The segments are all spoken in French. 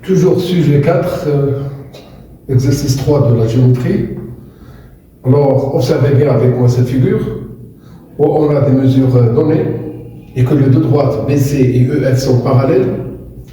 Toujours sujet 4, exercice 3 de la géométrie. Alors, observez bien avec moi cette figure, où on a des mesures données, et que les deux droites BC et EF sont parallèles.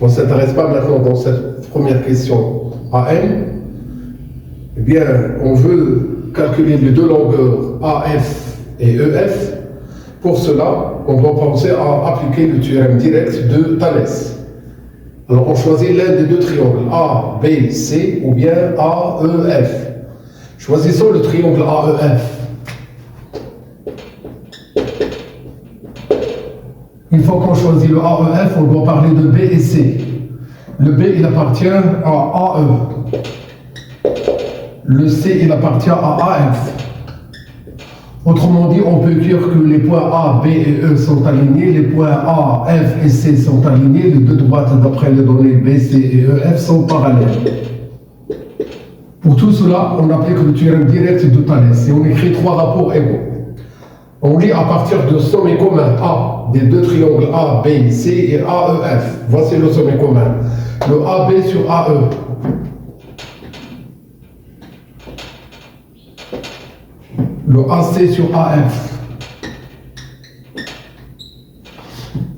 On ne s'intéresse pas maintenant dans cette première question à N. Eh bien, on veut calculer les deux longueurs AF et EF. Pour cela, on doit penser à appliquer le théorème direct de Thalès. Alors, on choisit l'un des deux triangles, ABC ou bien AEF. Choisissons le triangle AEF. Une fois qu'on choisit le AEF, on doit parler de B et C. Le B, il appartient à AE. Le C, il appartient à AF. Autrement dit, on peut dire que les points A, B et E sont alignés, les points A, F et C sont alignés, les deux droites d'après les données B, C et EF sont parallèles. Pour tout cela, on applique le théorème direct de Thalès et on écrit trois rapports égaux. On lit à partir de sommet commun A des deux triangles A, B, C et AEF. Voici le sommet commun. Le AB sur AE. Le AC sur AF.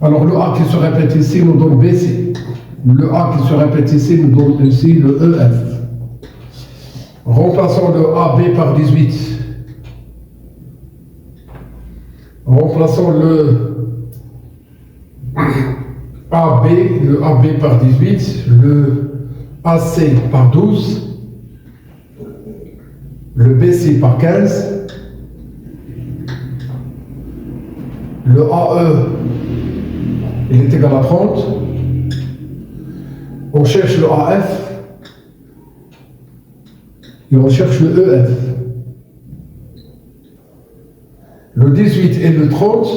Alors le A qui se répète ici nous donne BC. Le A qui se répète ici nous donne ici le EF. Remplaçons le AB par 18. Remplaçons le AB par 18, le AC par 12, le BC par 15, le AE, il est égal à 30, on cherche le AF et on cherche le EF. Le 18 et le 30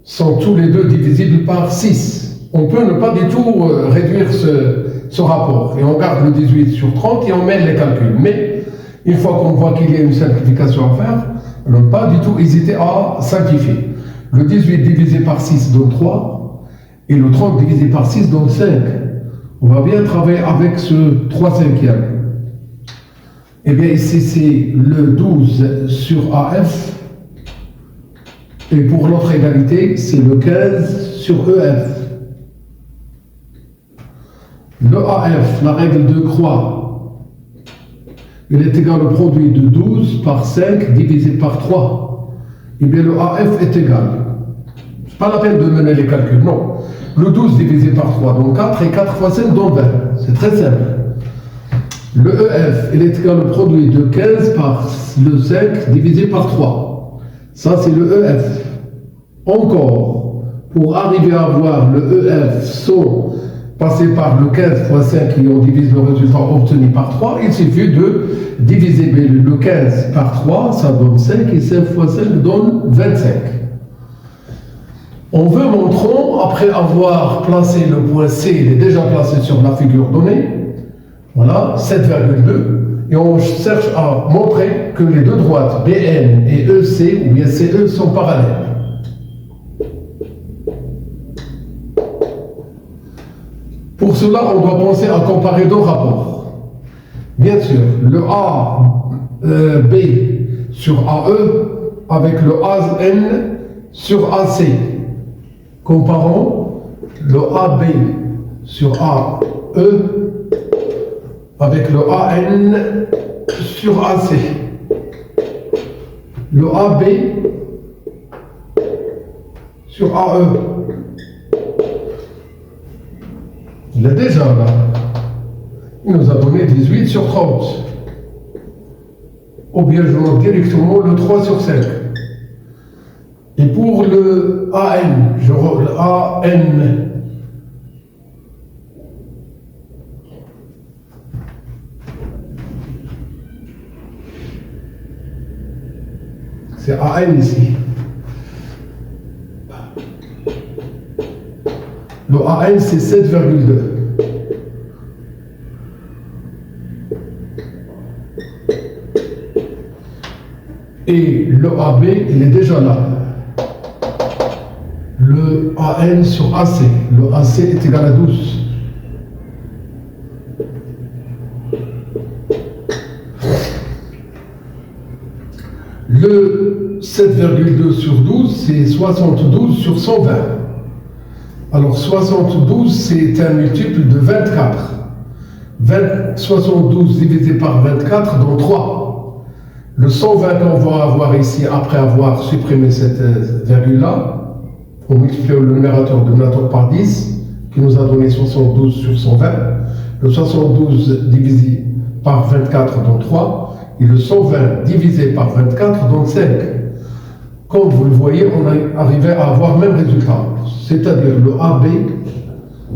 sont tous les deux divisibles par 6. On peut ne pas du tout réduire ce rapport. Et on garde le 18 sur 30 et on mène les calculs. Mais une fois qu'on voit qu'il y a une simplification à faire, on ne pas du tout hésiter à simplifier. Le 18 divisé par 6 donne 3 et le 30 divisé par 6 donne 5. On va bien travailler avec ce 3 cinquièmes. Et bien ici c'est le 12 sur AF. Et pour l'autre égalité, c'est le 15 sur EF. Le AF, la règle de croix, il est égal au produit de 12 par 5 divisé par 3. Et bien le AF est égal. Ce n'est pas la peine de mener les calculs, non. Le 12 divisé par 3 donne 4 et 4 fois 5 donne 20. C'est très simple. Le EF, il est égal au produit de 15 par le 5 divisé par 3. Ça, c'est le EF. Encore, pour arriver à avoir le EF sans passer par le 15 fois 5 et on divise le résultat obtenu par 3, il suffit de diviser le 15 par 3, ça donne 5 et 5 fois 5 donne 25. On veut montrer, après avoir placé le point C, il est déjà placé sur la figure donnée, voilà, 7,2. Et on cherche à montrer que les deux droites BN et EC ou bien CE sont parallèles. Pour cela, on doit penser à comparer deux rapports. Bien sûr, le AB sur AE avec le AN sur AC. Comparons le AB sur AE avec le AN sur AC. Le AB sur AE. Il est déjà là. Il nous a donné 18 sur 30. Ou bien je note directement le 3 sur 5. Et pour le AN, je le AN. C'est AN ici. Le AN, c'est 7,2. Et le AB, il est déjà là. Le AN sur AC. Le AC est égal à 12. Le 7,2 sur 12, c'est 72 sur 120. Alors 72, c'est un multiple de 24. 72 divisé par 24 dans 3. Le 120 qu'on va avoir ici, après avoir supprimé cette virgule-là, on multiplie le numérateur par 10, qui nous a donné 72 sur 120. Le 72 divisé par 24 dans 3, et le 120 divisé par 24 dans 5. Comme vous le voyez, on a arrivé à avoir le même résultat, c'est-à-dire le AB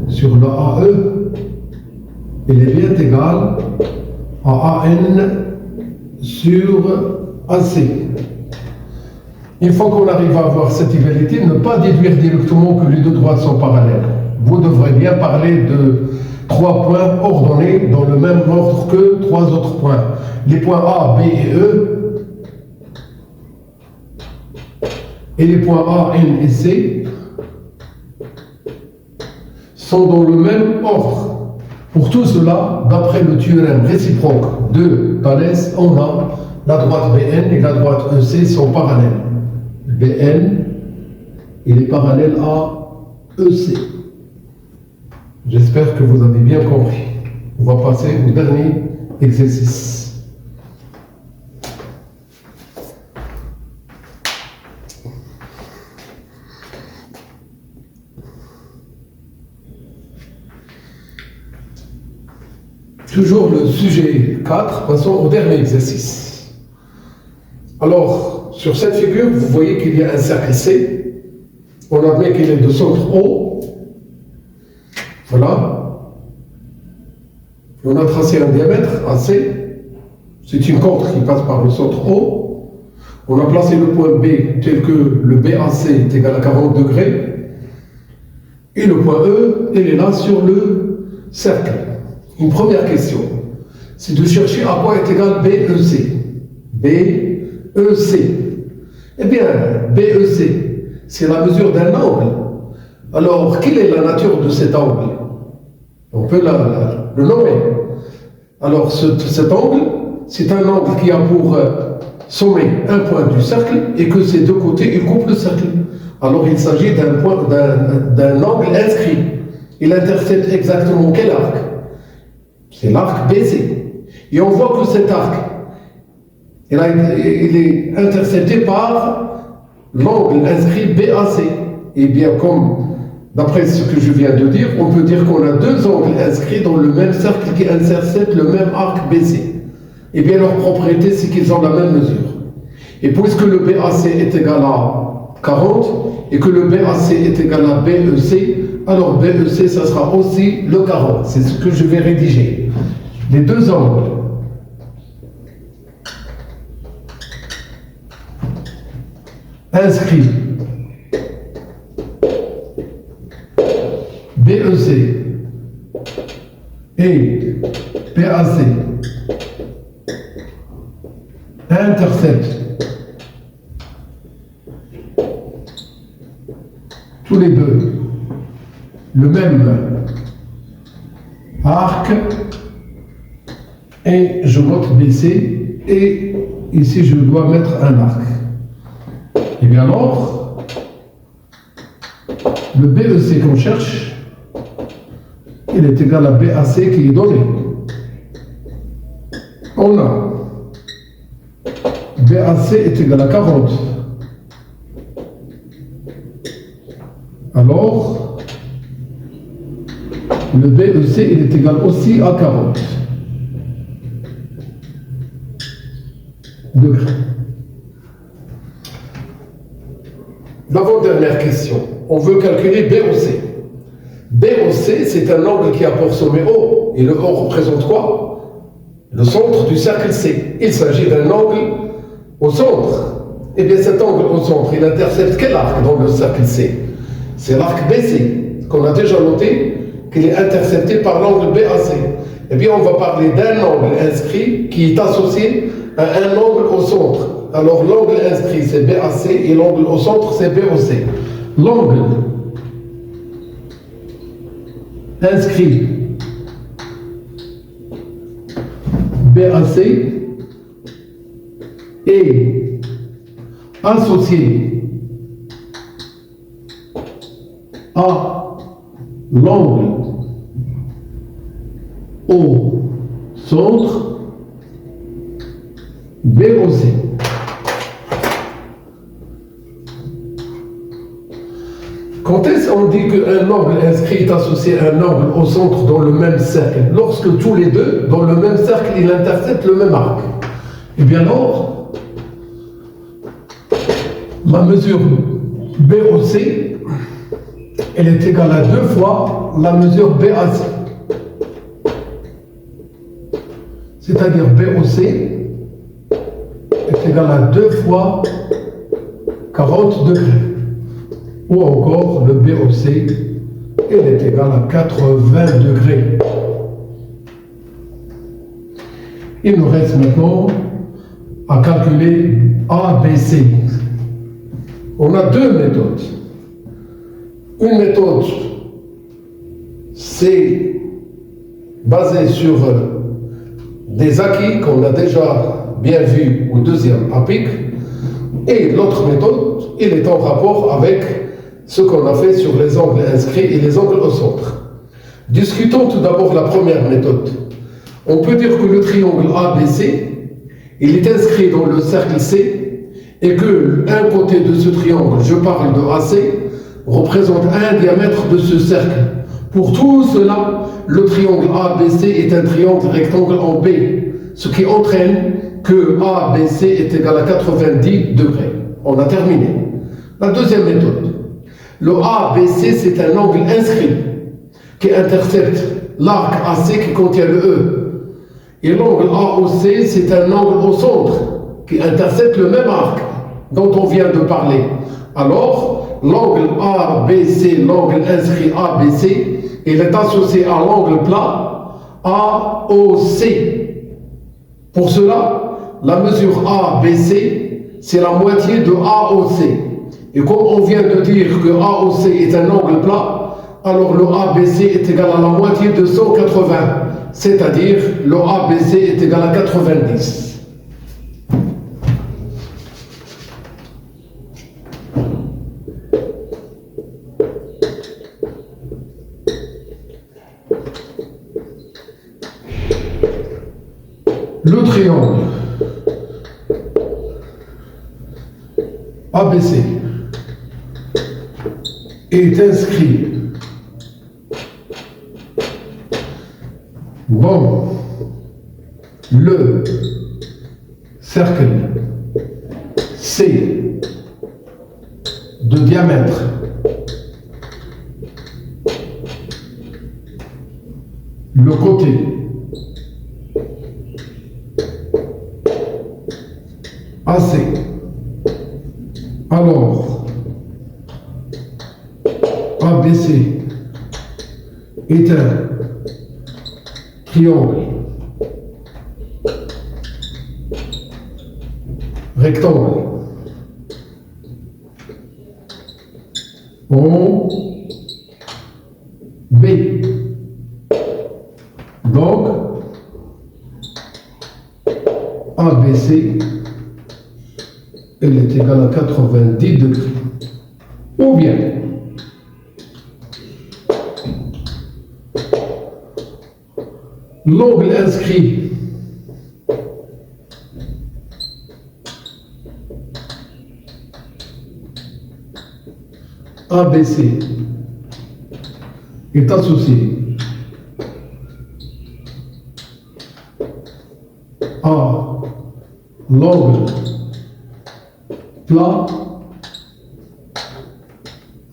sur le AE, il est bien égal à AN sur AC. Une fois qu'on arrive à avoir cette égalité, ne pas déduire directement que les deux droites sont parallèles. Vous devrez bien parler de 3 points ordonnés dans le même ordre que 3 autres points. Les points A, B et E, et les points A, N et C sont dans le même ordre. Pour tout cela, d'après le théorème réciproque de Thalès, on a la droite BN et la droite EC sont parallèles. BN, il est parallèle à EC. J'espère que vous avez bien compris. On va passer au dernier exercice. Toujours le sujet 4, passons au dernier exercice. Alors, sur cette figure, vous voyez qu'il y a un cercle C. On admet qu'il est de centre O. Voilà. On a tracé un diamètre AC. C'est une contre qui passe par le centre O. On a placé le point B tel que le BAC est égal à 40 degrés. Et le point E, il est là sur le cercle. Une première question, c'est de chercher à quoi est égal BEC. BEC. Eh bien, BEC, c'est la mesure d'un angle. Alors, quelle est la nature de cet angle? On peut le nommer. Alors, cet angle, c'est un angle qui a pour sommet un point du cercle et que ses deux côtés, il coupe le cercle. Alors, il s'agit d'un angle inscrit. Il intercepte exactement quel arc? C'est l'arc BC. Et on voit que cet arc, il est intercepté par l'angle inscrit BAC. Et bien, comme d'après ce que je viens de dire, on peut dire qu'on a deux angles inscrits dans le même cercle qui interceptent le même arc BC. Et bien, leur propriété, c'est qu'ils ont la même mesure. Et puisque le BAC est égal à 40 et que le BAC est égal à BEC, alors BEC, ça sera aussi le 40. C'est ce que je vais rédiger. Les deux angles inscrits BEC et BAC interceptent tous les deux le même arc, et je note BC, et ici je dois mettre un arc. Et bien alors, le BEC qu'on cherche, il est égal à BAC qui est donné. On a BAC est égal à 40. Alors, le BEC il est égal aussi à 40 degrés. L'avant-dernière question, on veut calculer BOC. BOC, c'est un angle qui a pour sommet O, et le O représente quoi? Le centre du cercle C. Il s'agit d'un angle au centre. Et bien cet angle au centre, il intercepte quel arc dans le cercle C? C'est l'arc BC, qu'on a déjà noté qu'il est intercepté par l'angle BAC. Eh bien, on va parler d'un angle inscrit qui est associé à un angle au centre. Alors, l'angle inscrit, c'est BAC et l'angle au centre, c'est BOC. L'angle inscrit BAC et associé à l'angle au centre BOC. Quand est-ce qu'on dit qu'un angle inscrit est associé à un angle au centre dans le même cercle? Lorsque tous les deux, dans le même cercle, ils interceptent le même arc. Et bien alors, la mesure BOC, elle est égale à 2 fois la mesure BAC. C'est-à-dire BOC est égal à 2 fois 40 degrés. Ou encore le BOC, il est égal à 80 degrés. Il nous reste maintenant à calculer ABC. On a deux méthodes. Une méthode, c'est basée sur des acquis qu'on a déjà bien vus au deuxième APIC. Et l'autre méthode, il est en rapport avec ce qu'on a fait sur les angles inscrits et les angles au centre. Discutons tout d'abord la première méthode. On peut dire que le triangle ABC, il est inscrit dans le cercle C et que un côté de ce triangle, je parle de AC, représente un diamètre de ce cercle. Pour tout cela, le triangle ABC est un triangle rectangle en B, ce qui entraîne que ABC est égal à 90 degrés. On a terminé. La deuxième méthode. Le ABC, c'est un angle inscrit qui intercepte l'arc AC qui contient le E. Et l'angle AOC, c'est un angle au centre qui intercepte le même arc dont on vient de parler. Alors, l'angle ABC, l'angle inscrit ABC, il est associé à l'angle plat AOC. Pour cela, la mesure ABC, c'est la moitié de AOC. Et comme on vient de dire que AOC est un angle plat, alors le ABC est égal à la moitié de 180, c'est-à-dire le ABC est égal à 90. Le triangle ABC est inscrit dans le cercle C de diamètre le côté AC. Alors, ABC est un triangle rectangle en B. Donc, ABC, elle est égale à 90 degrés. Ou bien, l'angle inscrit ABC est associé à l'angle plat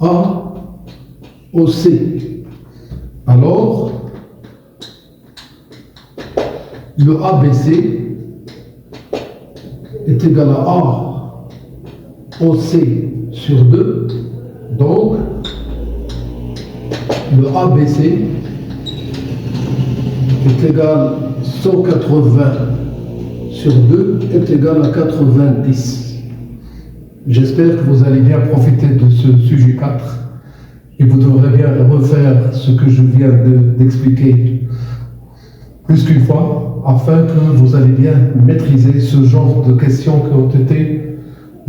AOC. Alors, le ABC est égal à AOC sur 2. Donc, le ABC est égal à 180 sur 2 est égal à 90. J'espère que vous allez bien profiter de ce sujet 4 et vous devrez bien refaire ce que je viens d'expliquer plus qu'une fois afin que vous allez bien maîtriser ce genre de questions qui ont été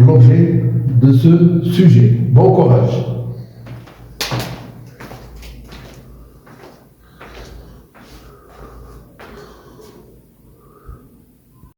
l'objet de ce sujet. Bon courage.